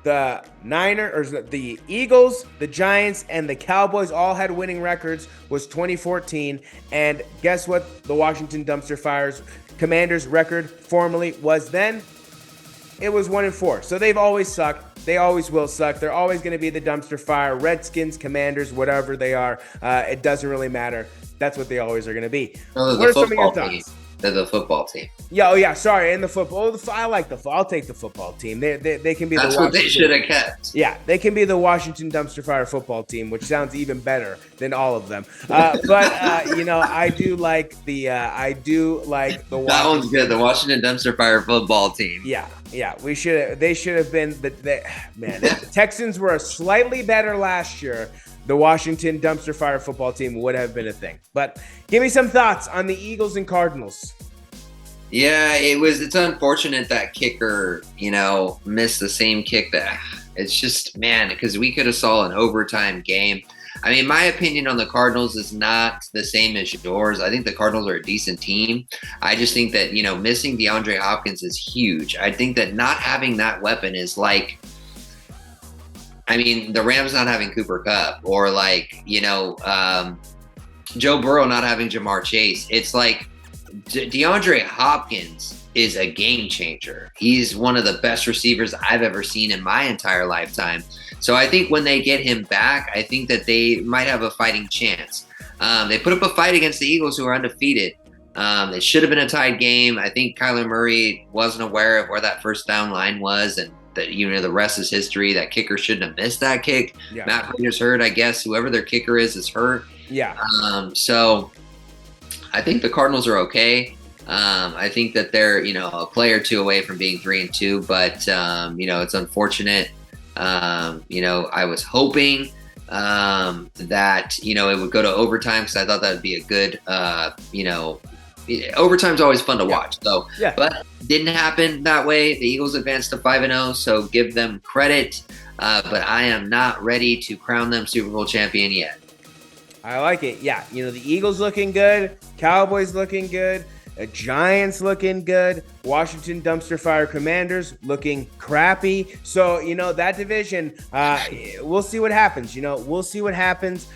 the Niners, or the Eagles, the Giants, and the Cowboys all had winning records was 2014. And guess what? The Washington Dumpster Fires Commanders record formerly was then. It was 1-4. So they've always sucked. They always will suck. They're always going to be the dumpster fire. Redskins, Commanders, whatever they are. It doesn't really matter. That's what they always are going to be. What are some of your thoughts? They're the football team. Sorry. And the football. I'll take the football team. They can be. That's what they should have kept. Yeah, they can be the Washington Dumpster Fire football team, which sounds even better than all of them. I do like the. That one's good. The Washington Dumpster Fire football team. Yeah. They should have been. The Texans were slightly better last year. The Washington Dumpster Fire football team would have been a thing. But give me some thoughts on the Eagles and Cardinals. Yeah, it's unfortunate that kicker, missed the same kick that it's just, man, because we could have saw an overtime game. I mean, my opinion on the Cardinals is not the same as yours. I think the Cardinals are a decent team. I just think that, missing DeAndre Hopkins is huge. I think that not having that weapon is like, I mean, the Rams not having Cooper Kupp, or like, Joe Burrow not having Jamar Chase. It's like DeAndre Hopkins is a game changer. He's one of the best receivers I've ever seen in my entire lifetime. So I think when they get him back, I think that they might have a fighting chance. They put up a fight against the Eagles, who are undefeated. It should have been a tied game. I think Kyler Murray wasn't aware of where that first down line was, and that, the rest is history. That kicker shouldn't have missed that kick. Yeah. Matt Prater's hurt, I guess. Whoever their kicker is hurt. Yeah. So I think the Cardinals are okay. I think that they're, a play or two away from being 3-2, but it's unfortunate. I was hoping that, it would go to overtime, because I thought that would be a good, overtime's always fun to watch. So, but didn't happen that way. The Eagles advanced to 5-0, so give them credit. But I am not ready to crown them Super Bowl champion yet. I like it. Yeah, the Eagles looking good, Cowboys looking good, Giants looking good, Washington dumpster fire Commanders looking crappy. So, that division, we'll see what happens. We'll see what happens.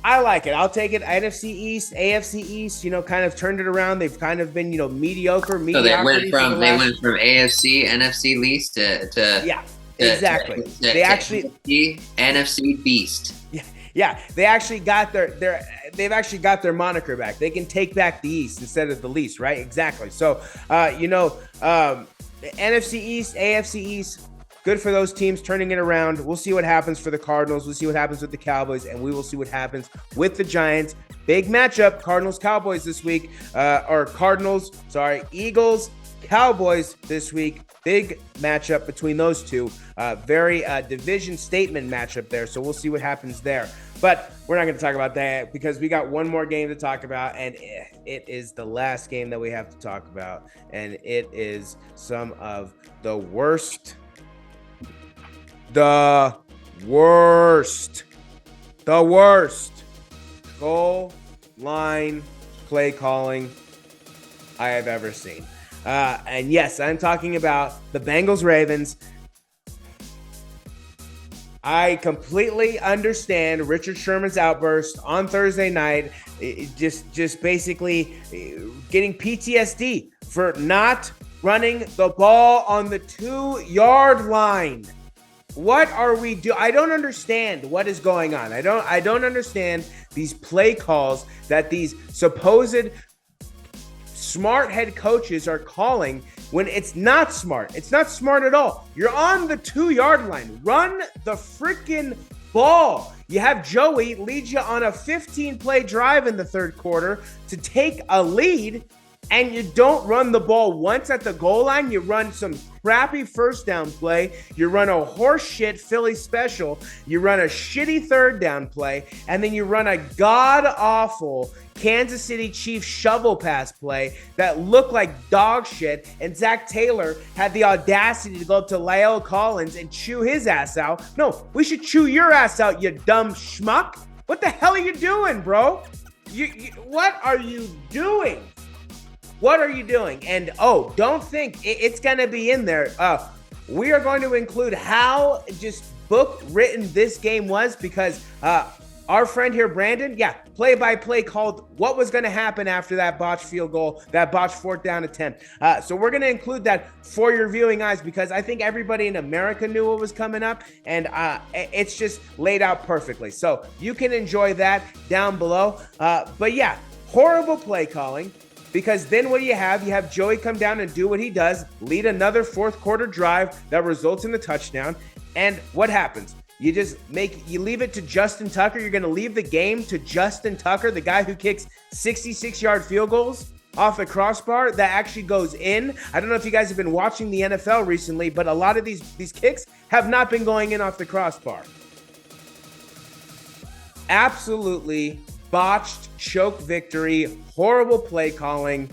I like it. I'll take it. NFC East, AFC East, kind of turned it around. They've kind of been, mediocre. So they went from AFC, NFC least to yeah, exactly. They actually NFC beast. Yeah. They actually got they've actually got their moniker back. They can take back the East instead of the least, right? Exactly. So, NFC East, AFC East. Good for those teams turning it around. We'll see what happens for the Cardinals. We'll see what happens with the Cowboys, and we will see what happens with the Giants. Big matchup, Cardinals-Cowboys this week. Eagles, Cowboys this week. Big matchup between those two. Very division statement matchup there, so we'll see what happens there. But we're not going to talk about that, because we got one more game to talk about, and it is the last game that we have to talk about, and it is some of the worst goal line play calling I have ever seen. And yes, I'm talking about the Bengals-Ravens. I completely understand Richard Sherman's outburst on Thursday night, just basically getting PTSD for not running the ball on the 2-yard line. What are we doing? I don't understand what is going on. I don't understand these play calls that these supposed smart head coaches are calling when it's not smart. It's not smart at all. You're on the 2-yard line. Run the freaking ball. You have Joey lead you on a 15-play drive in the third quarter to take a lead, and you don't run the ball once at the goal line. You run some crappy first down play. You run a horseshit Philly special. You run a shitty third down play. And then you run a god-awful Kansas City Chiefs shovel pass play that looked like dog shit. And Zach Taylor had the audacity to go up to La'el Collins and chew his ass out. No, we should chew your ass out, you dumb schmuck. What the hell are you doing, bro? What are you doing? What are you doing? And don't think it's going to be in there. We are going to include how just book written this game was, because our friend here, Brandon, play-by-play called what was going to happen after that botched field goal, that botched fourth down attempt. So we're going to include that for your viewing eyes, because I think everybody in America knew what was coming up, and it's just laid out perfectly. So you can enjoy that down below. But yeah, horrible play calling. Because then what do you have? You have Joey come down and do what he does, lead another fourth quarter drive that results in the touchdown. And what happens? You leave it to Justin Tucker. You're going to leave the game to Justin Tucker, the guy who kicks 66-yard field goals off the crossbar that actually goes in. I don't know if you guys have been watching the NFL recently, but a lot of these kicks have not been going in off the crossbar. Absolutely botched choke victory, horrible play calling.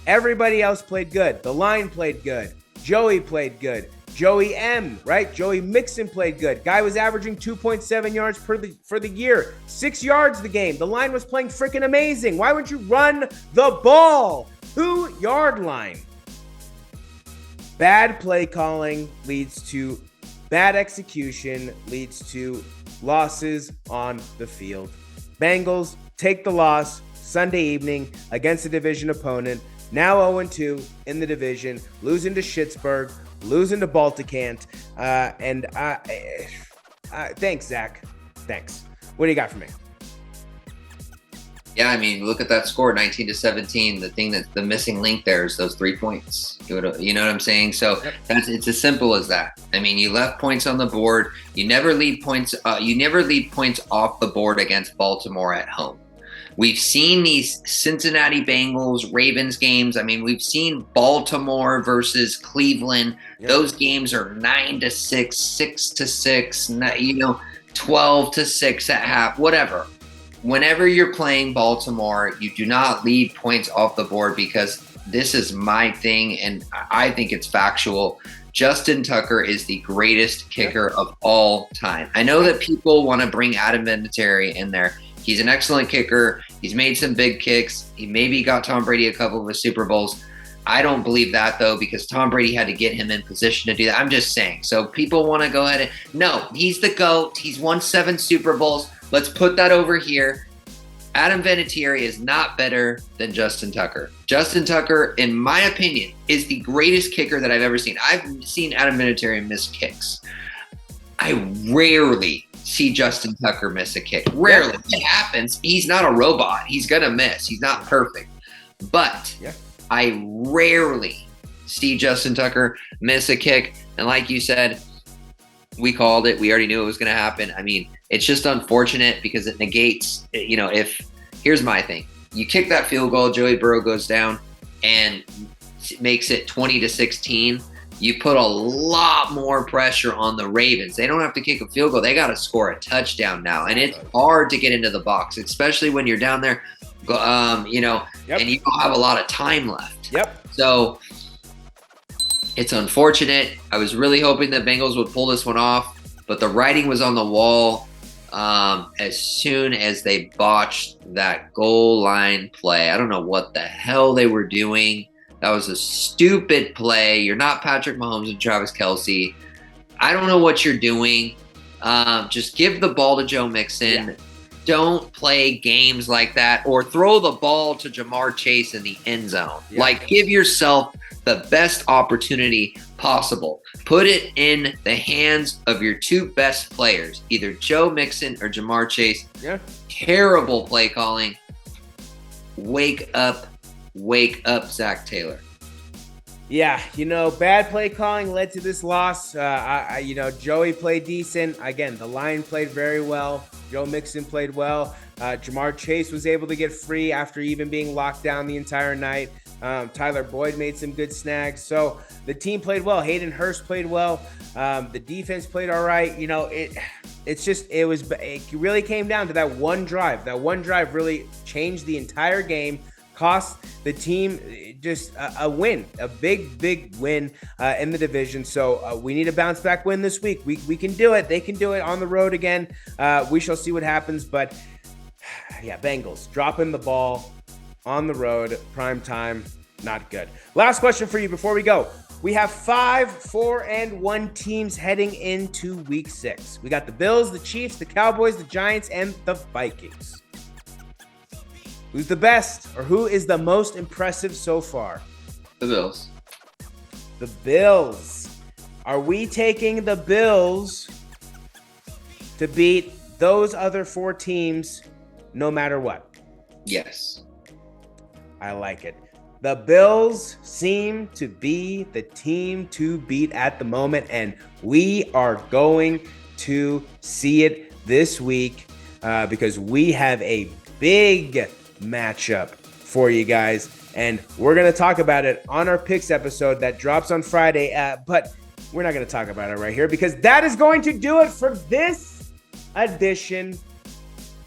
Everybody else played good. The line played good. Joey played good. Joey M, right? Joey Mixon played good. Guy was averaging 2.7 yards for the year. 6 yards the game. The line was playing freaking amazing. Why would you run the ball? 2-yard line. Bad play calling leads to bad execution, leads to losses on the field. Bengals take the loss Sunday evening against a division opponent. Now 0-2 in the division, losing to Schittsburg, losing to Balticant. Thanks, Zach. Thanks. What do you got for me? Yeah, I mean, look at that score, 19-17. The thing that's the missing link there is those 3 points. You know what I'm saying? So it's as simple as that. I mean, you left points on the board. You never leave points. You never leave points off the board against Baltimore at home. We've seen these Cincinnati Bengals, Ravens games. I mean, we've seen Baltimore versus Cleveland. Yep. Those games are 9-6, 6-6, 12-6 at half, whatever. Whenever you're playing Baltimore, you do not leave points off the board, because this is my thing, and I think it's factual. Justin Tucker is the greatest kicker of all time. I know that people want to bring Adam Vinatieri in there. He's an excellent kicker. He's made some big kicks. He maybe got Tom Brady a couple of his Super Bowls. I don't believe that, though, because Tom Brady had to get him in position to do that. I'm just saying. So people want to go ahead and – no, he's the GOAT. He's won 7 Super Bowls. Let's put that over here. Adam Vinatieri is not better than Justin Tucker. Justin Tucker, in my opinion, is the greatest kicker that I've ever seen. I've seen Adam Vinatieri miss kicks. I rarely see Justin Tucker miss a kick. Rarely. It happens. He's not a robot. He's going to miss. He's not perfect. But I rarely see Justin Tucker miss a kick. And like you said, we called it. We already knew it was going to happen. I mean, it's just unfortunate because it negates, here's my thing. You kick that field goal, Joey Burrow goes down and makes it 20-16. You put a lot more pressure on the Ravens. They don't have to kick a field goal. They got to score a touchdown now. And it's hard to get into the box, especially when you're down there, and you don't have a lot of time left. So it's unfortunate. I was really hoping the Bengals would pull this one off, but the writing was on the wall as soon as they botched that goal line play. I don't know what the hell they were doing. That was a stupid play. You're not Patrick Mahomes and Travis Kelce. I don't know what you're doing. Just give the ball to Joe Mixon. Yeah. Don't play games like that, or throw the ball to Jamar Chase in the end zone. Yeah. Like, give yourself the best opportunity possible. Put it in the hands of your 2 best players, either Joe Mixon or Jamar Chase. Yeah. Terrible play calling. Wake up, Zach Taylor. Yeah, bad play calling led to this loss. Joey played decent. Again, the line played very well. Joe Mixon played well. Jamar Chase was able to get free after even being locked down the entire night. Tyler Boyd made some good snags. So the team played well. Hayden Hurst played well. The defense played all right. It really came down to that one drive. That one drive really changed the entire game. Cost the team just a win, a big win in the division. So we need a bounce back win this week. We can do it. They can do it on the road again. We shall see what happens. But yeah, Bengals dropping the ball on the road, prime time, not good. Last question for you before we go. We have 5 4-1 teams heading into week 6. We got the Bills, the Chiefs, the Cowboys, the Giants, and the Vikings. Who's the best, or who is the most impressive so far? The Bills. The Bills. Are we taking the Bills to beat those other 4 teams no matter what? Yes. I like it. The Bills seem to be the team to beat at the moment, and we are going to see it this week because we have a big matchup for you guys, and we're going to talk about it on our picks episode that drops on Friday, but we're not going to talk about it right here because that is going to do it for this edition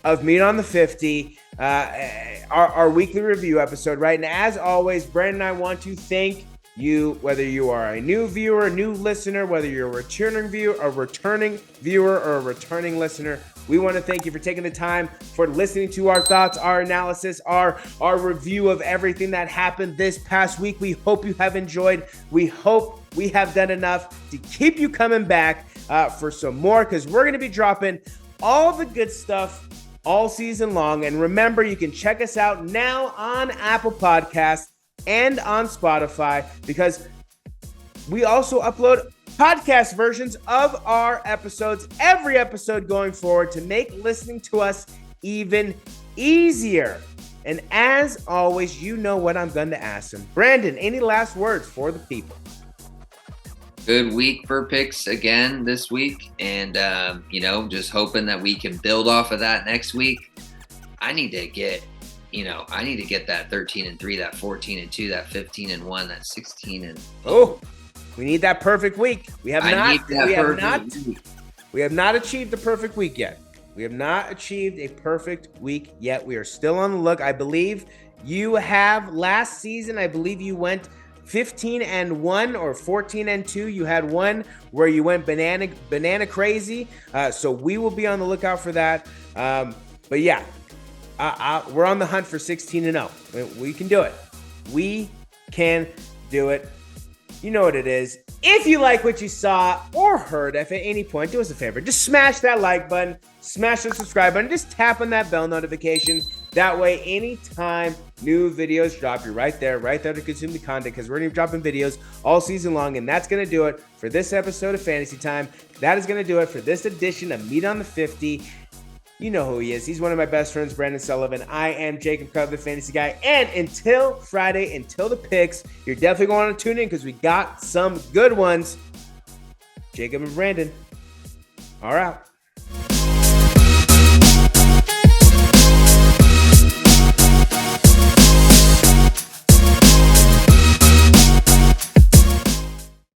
of Meat on the 50, our weekly review episode, right? And as always, Brandon and I want to thank whether you are a new viewer, new listener, whether you're a returning viewer, or a returning listener, we want to thank you for taking the time for listening to our thoughts, our analysis, our review of everything that happened this past week. We hope you have enjoyed. We hope we have done enough to keep you coming back for some more, because we're going to be dropping all the good stuff all season long. And remember, you can check us out now on Apple Podcasts and on Spotify, because we also upload podcast versions of our episodes, every episode going forward, to make listening to us even easier. And as always, you know what I'm going to ask him. Brandon, any last words for the people? Good week for picks again this week. And, just hoping that we can build off of that next week. I need to get that 13-3, that 14-2, that 15-1, that 16 . Oh, we need that perfect week. We have not achieved the perfect week yet. We have not achieved a perfect week yet. We are still on the look. I believe you have last season. I believe you went 15-1 or 14-2. You had one where you went banana crazy. So we will be on the lookout for that. But yeah, we're on the hunt for 16-0. We can do it. We can do it. You know what it is. If you like what you saw or heard, if at any point, do us a favor. Just smash that like button, smash the subscribe button, just tap on that bell notification. That way, anytime new videos drop, you're right there to consume the content, because we're going to be dropping videos all season long. And that's going to do it for this episode of Fantasy Time. That is going to do it for this edition of Meet on the 50. You know who he is. He's one of my best friends, Brandon Sullivan. I am Jacob Cove, the fantasy guy. And until Friday, until the picks, you're definitely going to want to tune in, because we got some good ones. Jacob and Brandon are out.